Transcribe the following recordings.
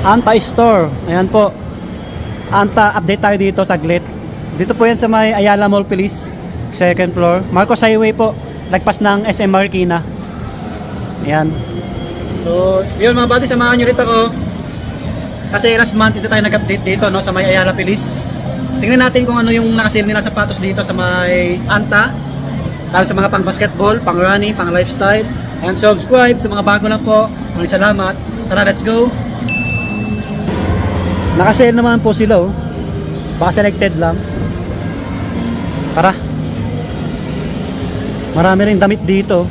Anta Store. Ayan po. Anta, update tayo dito saglit. Dito po yan sa may Ayala Mall Police, second floor. Marcos Highway po. Lagpas ng SM Marikina. Ayan. So, yun mga buddy, samahan nyo rito ako. Kasi last month dito tayo nag-update dito, no, sa may Ayala Police. Tingnan natin kung ano yung nakasale nila sapatos dito sa may Anta. Lalo sa mga pang basketball, pang running, pang lifestyle. And subscribe sa mga bago lang po. Maraming salamat. Tara, let's go. Nakasale naman po sila, oh. Baka selected lang. Tara. Marami rin damit dito.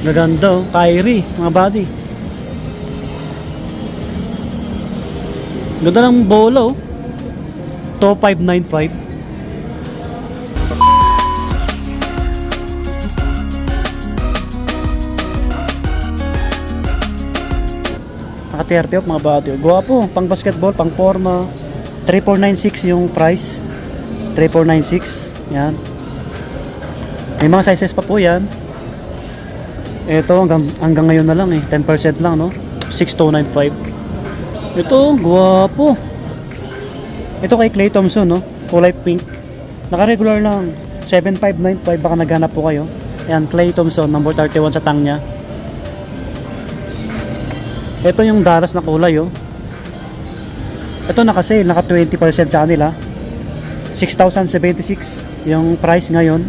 Gaganda, oh. Kyrie, mga buddy. Ganda ng bola, oh. To 595. Naka 30 off mga buddy. Guwapo, pang basketball, pang forma. 3496 yung price. 3496. Yan. May mga sizes pa po yan. Ito hanggang ngayon na lang eh. 10% lang, no? 6295. Ito, guwapo. Ito kay Klay Thompson, no? Kulay pink. Naka-regular lang. 7595. Baka naghanap po kayo. Ayan, Klay Thompson, number 31 sa tang niya. Ito yung Dallas na kulay, oh. Ito naka-sale, naka 20% sa kanila. 6,076 yung price ngayon.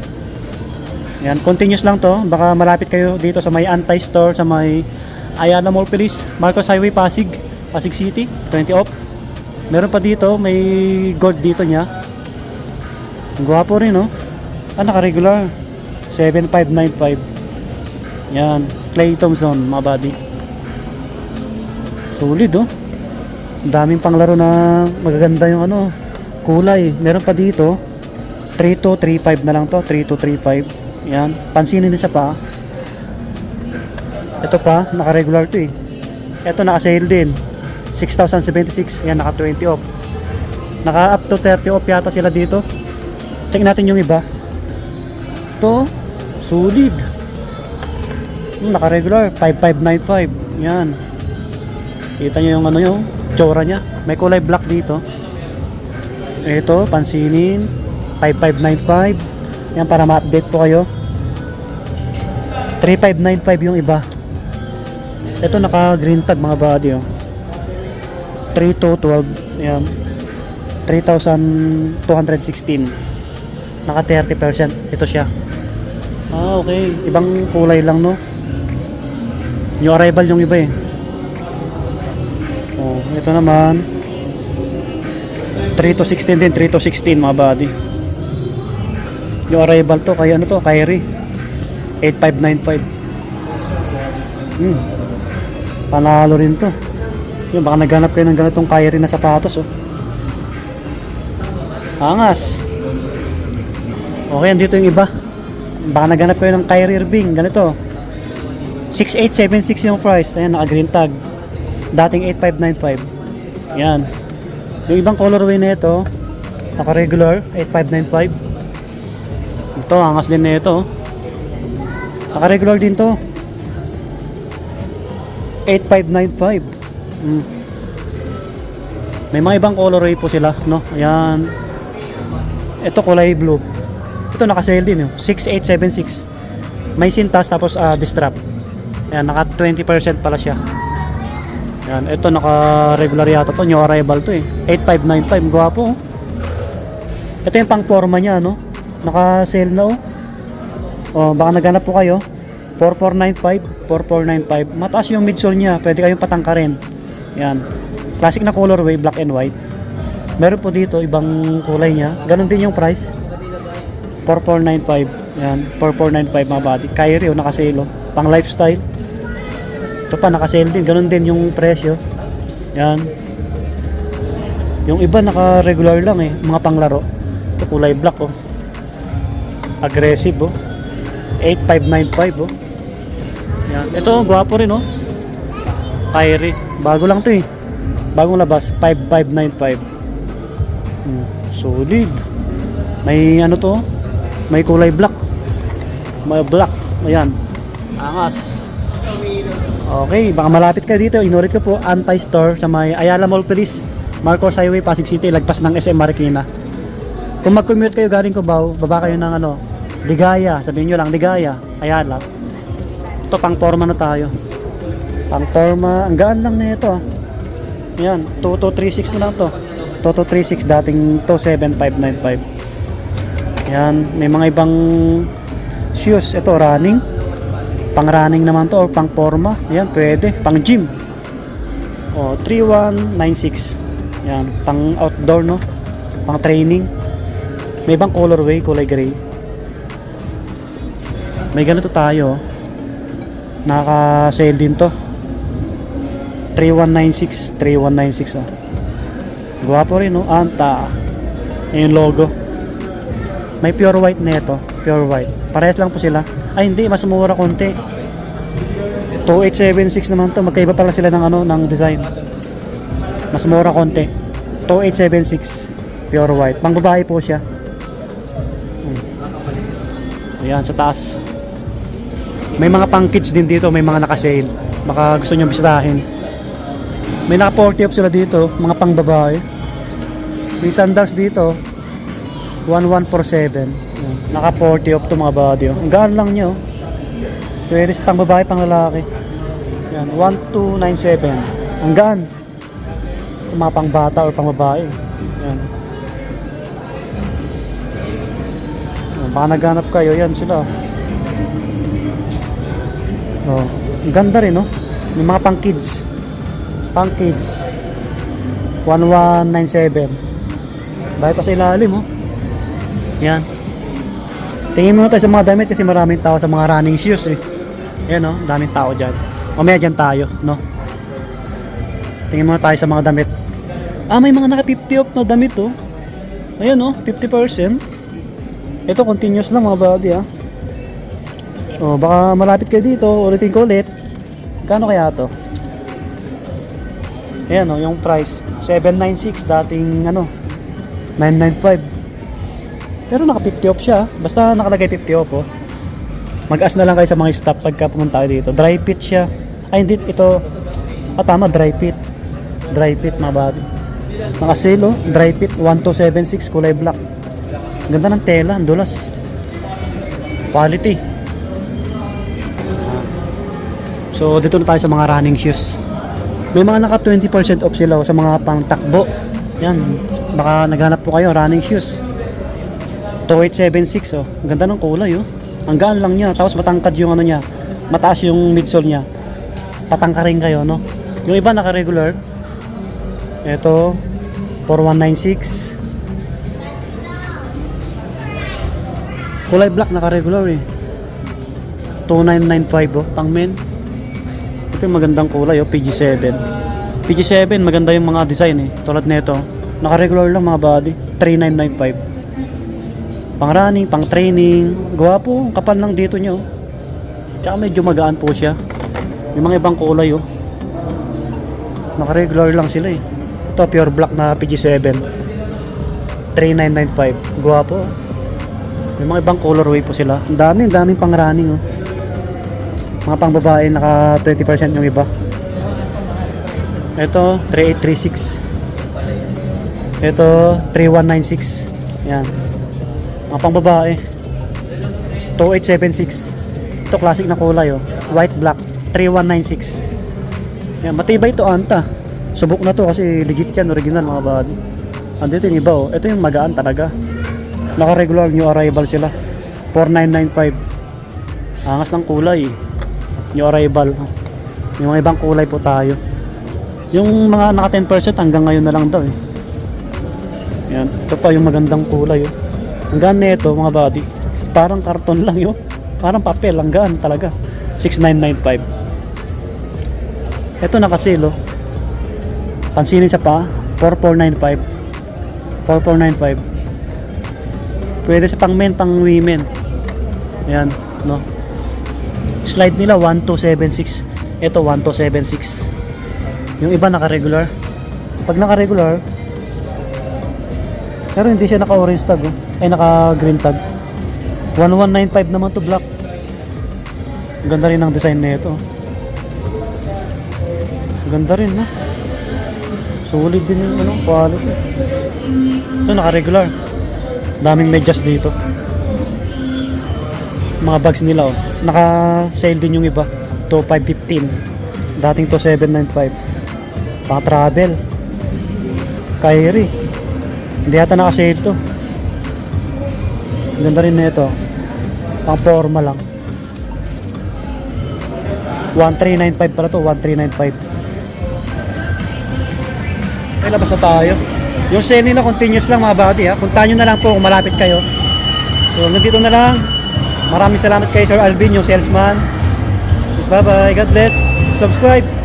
Ayan, continuous lang to. Baka malapit kayo dito sa may Anta Store, sa may Ayala Mall Police, Marcos Highway, Pasig City, 20 off. Meron pa dito, may gold dito niya. Ang gwapo rin, no? Ah, naka-regular. 7595. Yan, Klay Thompson, mga buddy. Solid, oh. Ang daming panglaro na magaganda yung ano, kulay. Meron pa dito, 3235 na lang to, 3235. Yan, pansinin din sa pa. Ito pa, naka-regular to eh. Ito naka-sale din. 6,076. Yan, naka 20 off. Naka up to 30 off yata sila dito. Check natin yung iba. Ito, solid. Naka regular 5595. Yan. Kita nyo yung ano yung tsura nya. May kulay black dito. Ito, pansinin 5595. Yan, para ma-update po kayo. 3595 yung iba. Ito naka green tag mga body, oh. 3212. Ayan. 3,216. Naka 30%. Ito siya. Ah, okay. Ibang kulay lang, no? Yung arrival yung iba eh. Oh, ito naman 3216 din. 3216 mga body. Yung arrival to, kaya ano to? Kyrie 8595. Panalo rin to. Yung baka naghanap kayo ng ganitong Kyrie na sapatos, oh. Angas. Okay, andito yung iba. Baka naghanap kayo ng Kyrie Irving, ganito. 6876 yung price. Ayan, naka green tag. Dating 8595. Yan. Yung ibang colorway na ito, naka regular 8595. Ito, angas din na ito. Naka regular din to. 8595. May mga ibang colorway po sila, no? Ayan. Ito kulay blue. Ito naka-sale din, 6876. May sintas tapos distrap. Ayan, naka 20% pala siya. Ayan, ito naka-regular yata to, new arrival to eh. 8595, gwapo, oh. Ito yung pang forma niya, no? Naka-sale na, oh. Oh, baka naghanap po kayo. 4495, 4495. Mataas yung midsole niya, pwede kayong patangkarin. Yan. Classic na colorway, black and white. Meron po dito ibang kulay niya. Ganon din yung price. 4495. Yan, 4495 mga body. Kyrie, oh, naka-sale, oh. Pang lifestyle. Ito pa naka-sale din, ganon din yung presyo. Yan. Yung iba naka-regular lang eh, mga panglaro. Ito kulay black, oh. Aggressive, oh. 8595, oh. Yan. Ito, gwapo rin, oh. Kyrie. Bago lang to eh. Bagong labas, 5595. Solid. May ano to? May kulay black. May black. Ayan. Angas. Okay, baka malapit kayo dito. Inulit ko po, Anti-Store sa may Ayala Mall Police, Marcos Highway, Pasig City, lagpas ng SM Marikina. Kung mag-commute kayo galing Cubao, baba kayo ng ano, Ligaya, sabihin nyo lang Ligaya, Ayala. Ito, pang forma na tayo. Pang forma, ang gaan lang na ito. Ayan, 2236 na lang to. 2236, dating 27595. Ayan, may mga ibang shoes. Ito, running. Pang running naman to or pang forma. Ayan, pwede. Pang gym. O, 3196. Ayan, pang outdoor, no? Pang training. May ibang colorway, kulay gray. May ganito tayo. Naka-sale din to. 3196. 3196, oh. Guwapo rin, no? Anta. Ayan yung logo. May pure white na ito. Pure white. Parehas lang po sila. Ay hindi, mas mura konti. 2876 naman to. Magkaiba pala sila ng ano, ng design. Mas mura konti. 2876 pure white. Pang babae po siya. Ayan, sa taas. May mga pang kids din dito, may mga naka-sale. Baka gusto nyo bisitahin. May naka 40 off sila dito, mga pang babae. May sandals dito. 1147. Naka 40 off to mga body, oh. Ang gaan lang nyo. Pwede pang babae, pang lalaki. Yan, 1297. Ang gaan. Kung mga pang bata or pang babae. Yan. Baka naghanap kayo, yan sila. Oh, ang ganda rin, no? May mga pang kids. Pang kids. 1197. Dahil pa sa ilalim, oh. Yan. Tingin muna tayo sa mga damit kasi maraming tao sa mga running shoes, eh. Ayan, oh, daming tao dyan. Mamaya dyan tayo, no? Tingin muna tayo sa mga damit. Ah, may mga naka 50 off na damit, oh. Ayan, oh, 50%. Ito, continuous lang mga buddy, ah. Oh, baka malapit kayo dito, ulitin ko ulit. Kano kaya to? Ayan, oh, yung price. 796, dating, ano, 995. Pero naka 50 off siya. Basta nakalagay 50 off, oh. Mag-as na lang kayo sa mga stop pagka pumunta kayo dito. Dry fit siya. Ay hindi, ito. Ah tama, dry fit. Dry fit mga buddy. Naka-sale, oh. Dry fit 1276, kulay black. Ganda ng tela, ang dulas. Quality. So dito na tayo sa mga running shoes. May mga naka 20% off sila, oh, sa mga pang takbo. Yan, baka naghanap po kayo running shoes. 2876, oh. Ang ganda ng kulay, oh. Ang gaan lang niya, tapos matangkad yung ano niya. Mataas yung midsole niya. Patangka rin kayo, no? Yung iba naka-regular. Ito 4196. Kulay black, naka-regular, eh. 2995, oh. Pang men. Ito yung magandang kulay, oh. PG7. PG7, maganda yung mga design, eh. Tulad nito. Naka-regular lang mga body. 3995. Pang running, pang training. Gwapo, kapal lang dito nyo. Tsaka medyo magaan po siya. Yung mga ibang kulay, oh. Naka-regular lang sila, eh. Ito pure black na PG7. 3995. Gwapo. Yung mga ibang colorway po sila. Ang daming pang running, oh. Mga pang babae, naka 20% yung iba. Ito 3836. Ito 3196. Yan. Mga pang babae 2876. Ito classic na kulay, oh. White black 3196. Yan, matibay ito anta. Subok na to kasi legit yan, original mga body. Andito yung iba, oh. Ito yung magaan talaga. Naka-regular new arrival sila. 4995. Angas ng kulay. New arrival. Yung mga ibang kulay po tayo. Yung mga naka 10% hanggang ngayon na lang daw, eh. Yan, ito pa yung magandang kulay, oh. Ang gaan nito mga body, parang karton lang yun, parang papel, ang gaan talaga. 6995. Ito naka-sale, oh. Pansinin sa pa 4495. 4495. Pwede sa pang men, pang women. Ayan, no. Slide nila 1276. Ito 1276. Yung iba naka-regular. Pag naka-regular, pero hindi siya naka-orange tag, oh. Ay, naka-green tag. 1195 naman to black. Ganda rin ang design na ito. Ganda rin, no? Solid din yung ano, quality. So, naka-regular. Daming medyas dito. Mga bags nila, oh. Naka-sale din yung iba. To 515. Dating to 795. Pang travel. Kyrie. Hindi yata naka-sale to. Ganda rin na ito. Pang forma lang. 1395 pala to. 1395. Ay, labas na tayo. Yung sale nila continuous lang mga buddy ha. Puntahan nyo na lang po kung malapit kayo. So, nandito na lang. Maraming salamat kay Sir Alvin, yung salesman. Bye bye. God bless. Subscribe.